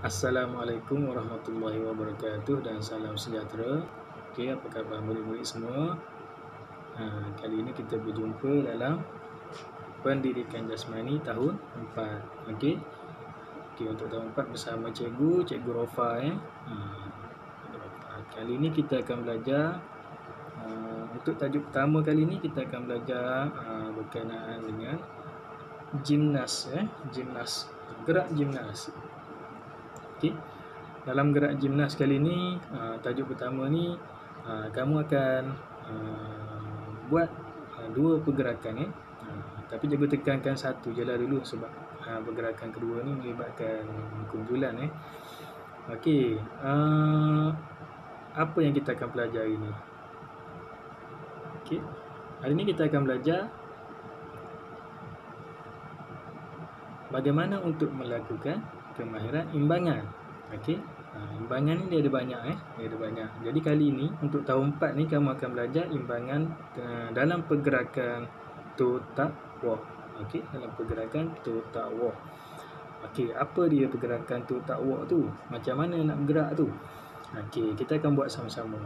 Assalamualaikum warahmatullahi wabarakatuh dan salam sejahtera. Okey, apa khabar murid-murid semua? Kali ini kita berjumpa dalam Pendidikan Jasmani tahun 4. Okey. Untuk tahun 4 bersama Cikgu Rofa Kali ini kita akan belajar untuk tajuk pertama kali ini kita akan belajar berkenaan dengan gimnas gerak gimnas. Okay. Dalam gerak gimnas kali ini, tajuk pertama ni kamu akan buat dua pergerakan tapi cikgu tekankan satu je lah dulu sebab pergerakan kedua ni melibatkan kumpulan Okey, apa yang kita akan pelajari ni? Okey. Hari ni kita akan belajar bagaimana untuk melakukan kemahiran imbangan. Okey. Imbangan ni dia ada banyak Jadi kali ini untuk tahun 4 ni kamu akan belajar imbangan dalam pergerakan to tak walk. Okey, dalam pergerakan to tak walk. Okey, apa dia pergerakan to tak walk tu? Macam mana nak bergerak tu? Okey, kita akan buat sama-sama.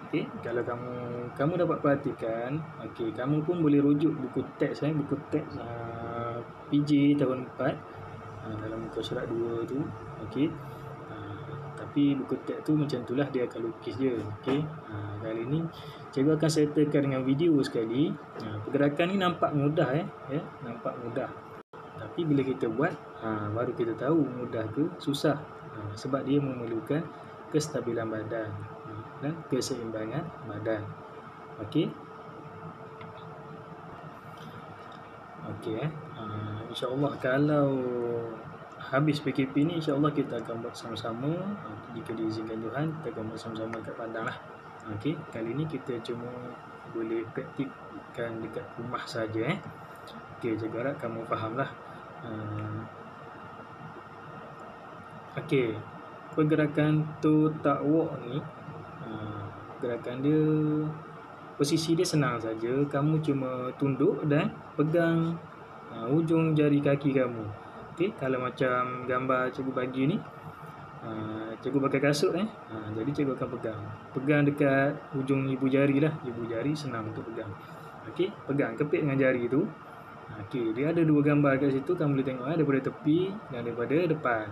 Okey, kalau kamu dapat perhatikan, okey, kamu pun boleh rujuk buku teks PJ tahun 4 dalam muka surat 2 tu. Okey. Tapi buku teks tu macam itulah, dia akan lukis je. Okey. Kali ni cikgu akan sertakan dengan video sekali. Pergerakan ni nampak mudah nampak mudah. Tapi bila kita buat baru kita tahu mudah ke susah. Sebab dia memerlukan kestabilan badan dan keseimbangan badan. Okey. Okey InsyaAllah kalau habis PKP ni, InsyaAllah kita akan buat sama-sama. Jika diizinkan Tuhan, kita akan buat sama-sama dekat Padang lah. Okey, kali ni kita cuma boleh praktikkan dekat rumah saja Okey, cikgu harap kamu faham lah. Okey, pergerakan to tak walk ni, gerakan dia, posisi dia senang saja. Kamu cuma tunduk dan pegang ujung jari kaki kamu. Okey, kalau macam gambar cikgu bagi ni, cikgu pakai kasut jadi cikgu akan pegang dekat ujung ibu jari lah. Ibu jari senang untuk pegang. Okey, pegang kepit dengan jari tu. Okey, dia ada dua gambar kat situ, kamu boleh tengok daripada tepi dan daripada depan.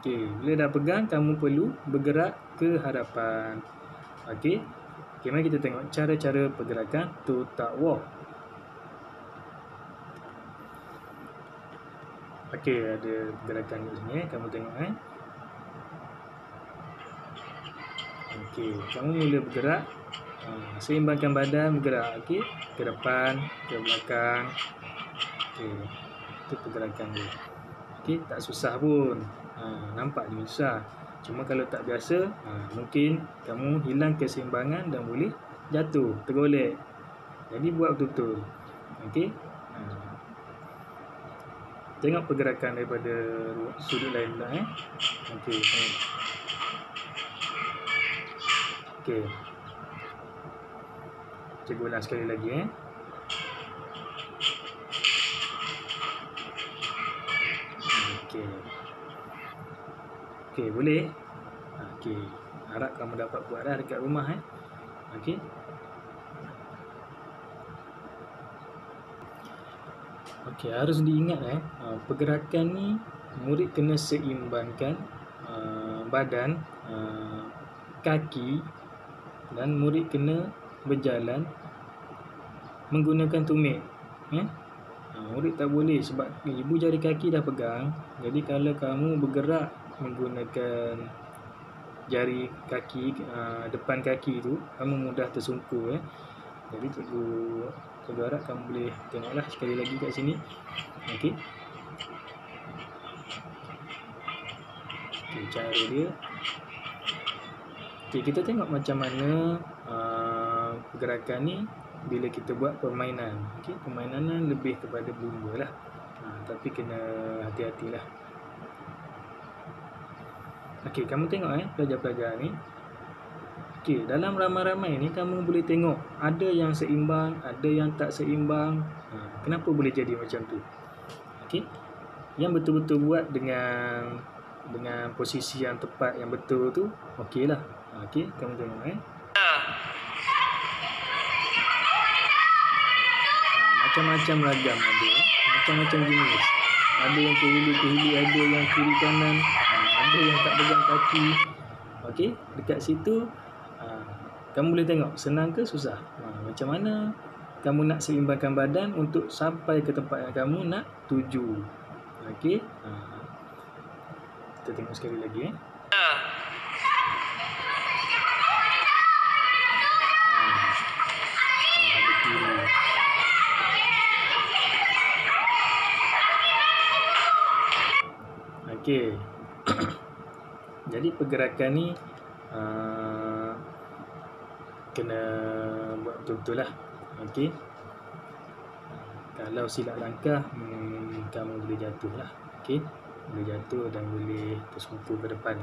Okey, bila dah pegang, kamu perlu bergerak ke hadapan. Okey. Okey, mari kita tengok cara-cara pergerakan to tak walk. Okey, ada pergerakan di sini kamu tengok Okey, kamu mula bergerak, seimbangkan badan, bergerak ke depan, ke belakang. Okey, itu pergerakan dia. Okey, tak susah pun. Nampak dia susah. Cuma kalau tak biasa, mungkin kamu hilang keseimbangan dan boleh jatuh, tergolek. Jadi buat betul-betul. Okey. Tengok pergerakan daripada sudut lain pula Okey. Okey. Cikgu ulang sekali lagi Okey. Okey, boleh? Okey. Harap kamu dapat buat dah dekat rumah Okey. Okey, harus diingat pergerakan ni murid kena seimbangkan badan, kaki, dan murid kena berjalan menggunakan tumit. Murid tak boleh sebab ibu jari kaki dah pegang. Jadi kalau kamu bergerak menggunakan jari kaki, depan kaki tu, kamu mudah tersungkur Jadi cikgu harap kamu boleh tengoklah sekali lagi kat sini. Okey. Okey, cara dia. Okey, kita tengok macam mana pergerakan ni bila kita buat permainan. Okey, permainan lebih kepada berlumba lah. Tapi kena hati-hatilah. Okey, kamu tengok pelajar-pelajar ni. Okey, dalam ramai-ramai ni kamu boleh tengok ada yang seimbang, ada yang tak seimbang. Kenapa boleh jadi macam tu? Okey. Yang betul-betul buat dengan dengan posisi yang tepat, yang betul tu, okey lah. Okey, kamu tengok macam-macam ragam ada, macam-macam jenis. Ada yang ke hulu, ada yang kiri kanan, ada yang tak pegang kaki. Okey, dekat situ kamu boleh tengok senang ke susah. Macam mana kamu nak seimbangkan badan untuk sampai ke tempat yang kamu nak tuju. Okey, kita tengok sekali lagi ada kiri. Okey. Jadi pergerakan ni kena buat betul-betul lah. Okey. Kalau silap langkah, kamu boleh jatuh lah. Okey. Boleh jatuh dan boleh tersungkur ke depan.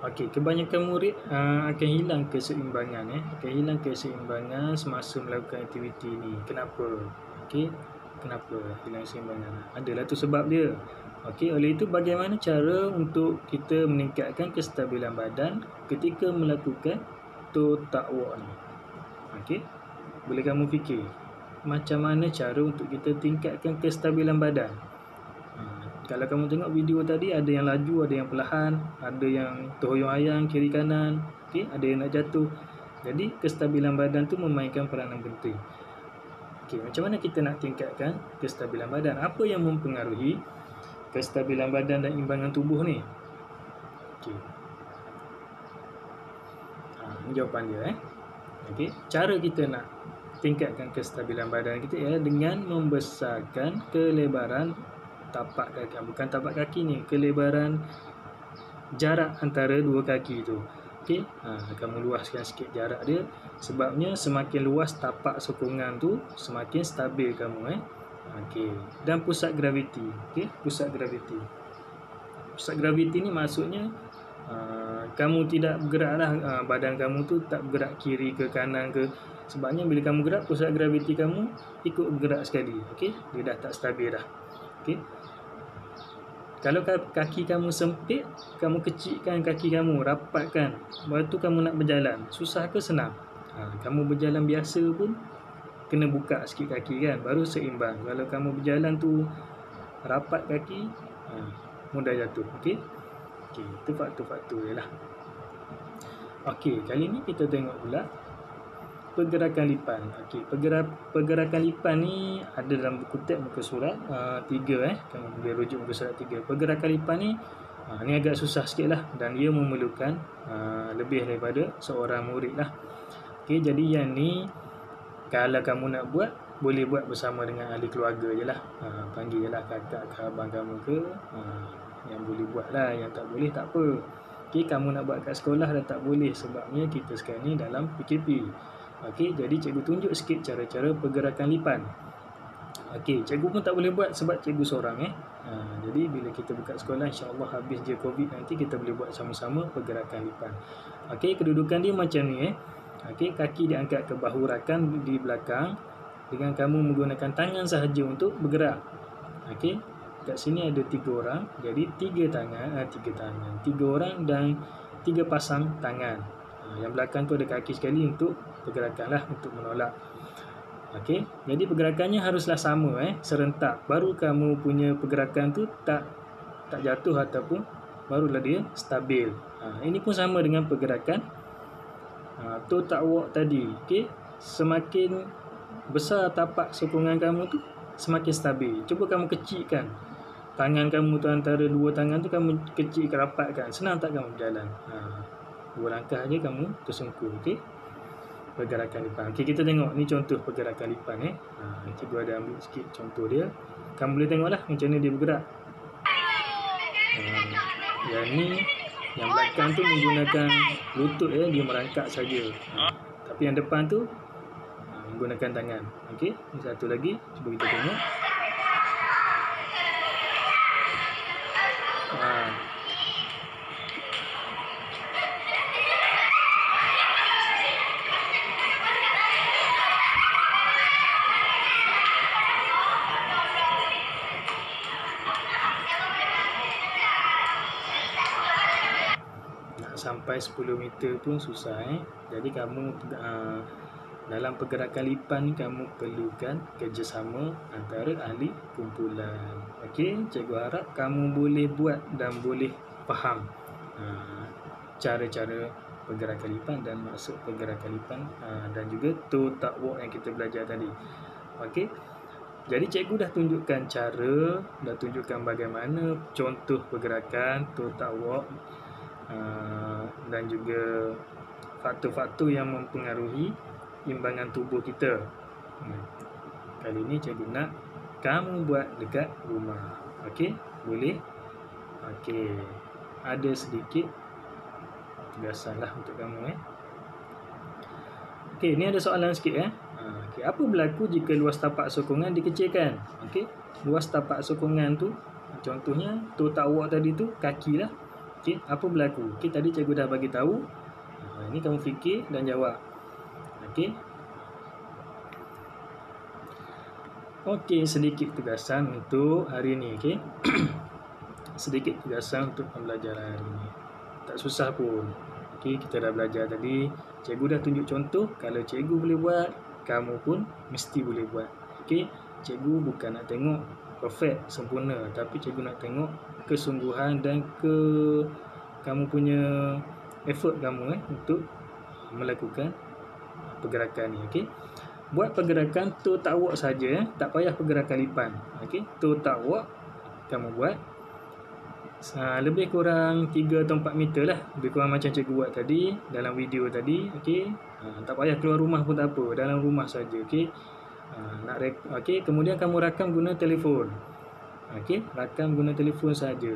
Okey, kebanyakan murid akan hilang keseimbangan akan hilang keseimbangan semasa melakukan aktiviti ni. Kenapa? Okey, kenapa hilang keseimbangan? Adalah tu sebab dia. Okey, oleh itu bagaimana cara untuk kita meningkatkan kestabilan badan ketika melakukan totak walk ni? Okey, boleh kamu fikir macam mana cara untuk kita tingkatkan kestabilan badan? Kalau kamu tengok video tadi, ada yang laju, ada yang perlahan, ada yang terhoyong ayang kiri kanan, okey, ada yang nak jatuh. Jadi kestabilan badan tu memainkan peranan penting. Okey, macam mana kita nak tingkatkan kestabilan badan? Apa yang mempengaruhi kestabilan badan dan imbangan tubuh ni? Okey. Ini jawapan dia Okey, cara kita nak tingkatkan kestabilan badan kita ialah dengan membesarkan kelebaran tapak kaki. Bukan tapak kaki ni, kelebaran jarak antara dua kaki tu. Okey, kamu luaskan sikit jarak dia. Sebabnya semakin luas tapak sokongan tu, semakin stabil kamu Okey, dan pusat graviti. Okey, pusat graviti. Pusat graviti ni maksudnya kamu tidak bergerak lah, badan kamu tu tak bergerak kiri ke kanan ke. Sebabnya bila kamu gerak, pusat graviti kamu ikut bergerak sekali. Okey, dia dah tak stabil dah. Okey, kalau kaki kamu sempit, kamu kecilkan kaki kamu, rapatkan. Lepas tu kamu nak berjalan, susah ke senang? Kamu berjalan biasa pun kena buka sikit kaki kan, baru seimbang. Kalau kamu berjalan tu rapat kaki, mudah jatuh. Okey, itu faktor-faktor je lah. Okey, kali ni kita tengok pula pergerakan lipan. Okey, pergerakan lipan ni ada dalam buku teks muka surat 3 kamu boleh rujuk muka surat 3. Pergerakan lipan ni ni agak susah sikit lah, dan ia memerlukan lebih daripada seorang murid lah. Okey, jadi yang ni kalau kamu nak buat, boleh buat bersama dengan ahli keluarga je lah. Panggil je lah kakak ke abang kamu ke, yang boleh buat lah. Yang tak boleh tak apa. Okey, kamu nak buat kat sekolah dah tak boleh, sebabnya kita sekarang ni dalam PKP. Okey, jadi cikgu tunjuk sikit cara-cara pergerakan lipan. Okey, cikgu pun tak boleh buat sebab cikgu seorang jadi bila kita buka sekolah, insya-Allah habis je COVID nanti, kita boleh buat sama-sama pergerakan lipan. Okey, kedudukan dia macam ni Okey, kaki diangkat ke bahu rakan di belakang dengan kamu menggunakan tangan sahaja untuk bergerak. Okey, kat sini ada 3 orang, jadi 3 orang dan 3 pasang tangan. Yang belakang tu ada kaki sekali untuk pergerakan lah, untuk menolak. Okey, jadi pergerakannya haruslah sama serentak, baru kamu punya pergerakan tu tak jatuh ataupun barulah dia stabil. Ini pun sama dengan pergerakan totak walk tadi. Okey, semakin besar tapak sokongan kamu tu, semakin stabil. Cuba kamu kecilkan tangan kamu tu, antara dua tangan tu kamu kecilkan, rapatkan. Senang tak kamu berjalan? 2 langkah je kamu tersungkur. Okey, pergerakan lipan. Okey, kita tengok ni contoh pergerakan lipan cikgu ada ambil sikit contoh dia. Kamu boleh tengoklah macam mana dia bergerak. Yang ni, yang belakang tu menggunakan lutut dia merangkak saja. Tapi yang depan tu menggunakan tangan. Okey, ni satu lagi, cuba kita tengok. sampai 10 meter pun susah Jadi kamu dalam pergerakan lipan ni kamu perlukan kerjasama antara ahli kumpulan. Okey, cikgu harap kamu boleh buat dan boleh faham cara-cara pergerakan lipan dan maksud pergerakan lipan dan juga toe tuck walk yang kita belajar tadi. Okey. Jadi cikgu dah tunjukkan cara, dah tunjukkan bagaimana contoh pergerakan toe tuck walk dan juga faktor-faktor yang mempengaruhi imbangan tubuh kita. Kali ni cikgu nak kamu buat dekat rumah. Okey, boleh? Okey. Ada sedikit tugasan lah untuk kamu Okey, ni ada soalan sikit Okey, apa berlaku jika luas tapak sokongan dikecilkan? Okey, luas tapak sokongan tu contohnya toe tuck walk tadi tu kaki lah. Okey, apa berlaku? Okey, tadi cikgu dah bagi tahu. Ini kamu fikir dan jawab. Okey. Okey, sedikit tugasan untuk hari ni, okey. Sedikit tugasan untuk pembelajaran hari ni. Tak susah pun. Okey, kita dah belajar tadi. Cikgu dah tunjuk contoh. Kalau cikgu boleh buat, kamu pun mesti boleh buat. Okey, cikgu bukan nak tengok perfect, sempurna, tapi cikgu nak tengok kesungguhan dan kamu punya effort kamu untuk melakukan pergerakan ni. Okey, buat pergerakan toe tuck walk saja tak payah pergerakan lipan. Okey, toe tuck walk kamu buat lebih kurang 3 atau 4 meter lah, lebih kurang macam cikgu buat tadi dalam video tadi. Okey, tak payah keluar rumah pun tak apa, dalam rumah saja. Okey, okey, kemudian kamu rakam guna telefon. Okey, rakam guna telefon saja.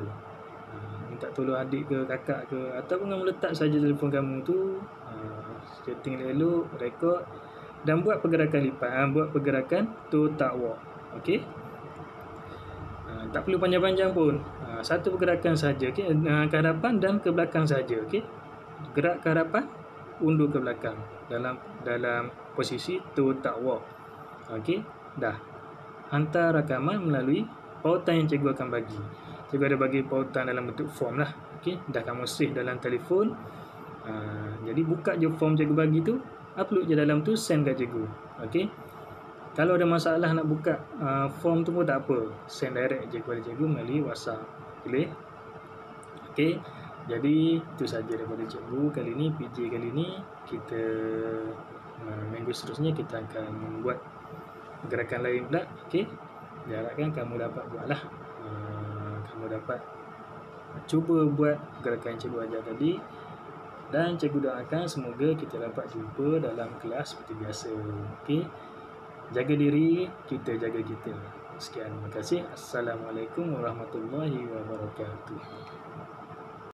Minta tolong adik ke kakak ke, ataupun kamu letak saja telefon kamu tu, setting elok, rekod dan buat pergerakan lipat, buat pergerakan toe tuck walk. Okey, tak perlu panjang-panjang pun, satu pergerakan saja. Okey, ke hadapan dan ke belakang saja. Okey, gerak ke hadapan, undur ke belakang dalam posisi toe tuck walk. Okey, dah. Hantar rakaman melalui pautan yang cikgu akan bagi. Cikgu ada bagi pautan dalam bentuk form lah. Okey, dah kamu save dalam telefon. Jadi buka je form cikgu bagi tu, upload je dalam tu, send kat cikgu. Okey, kalau ada masalah nak buka form tu pun tak apa, send direct je kepada cikgu melalui WhatsApp. Boleh? Okey, jadi itu saja daripada cikgu kali ni. PJ kali ni kita minggu seterusnya kita akan membuat gerakan lain pula. Okey, diharapkan kamu dapat buatlah. Kamu dapat cuba buat gerakan yang cikgu ajar tadi. Dan cikgu doakan semoga kita dapat jumpa dalam kelas seperti biasa. Okey, jaga diri, kita jaga kita. Sekian, terima kasih. Assalamualaikum warahmatullahi wabarakatuh.